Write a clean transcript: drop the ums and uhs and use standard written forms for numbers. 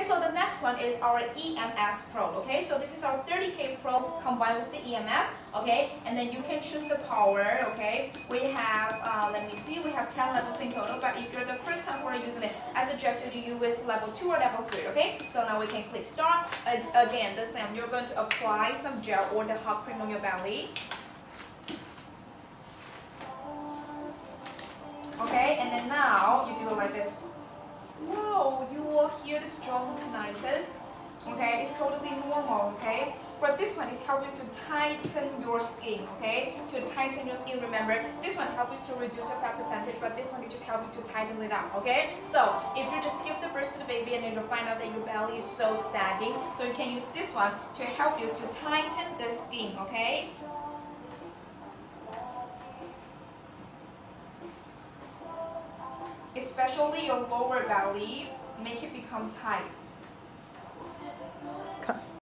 so the next one is our EMS Pro. Okay, so this is our 30K Pro combined with the EMS. Okay, and then you can choose the power. Okay, we have let me see, we have 10 levels in total, but if you're the first time we're using it, I suggest you to use level 2 or level 3. Okay, so now we can click start. Again, the same, you're going to apply some gel or the hot cream on your belly. Okay, and then now you do it like this. Wow, you will hear the strong tinnitus. Okay, it's totally normal. Okay, for this one, it's helping to tighten your skin. Okay, to tighten your skin. Remember, this one helps you to reduce your fat percentage, but this one is just helping to tighten it up. Okay, so if you just give the birth to the baby and then you find out that your belly is so saggy, so you can use this one to help you to tighten the skin. Okay. Especially your lower belly, make it become tight.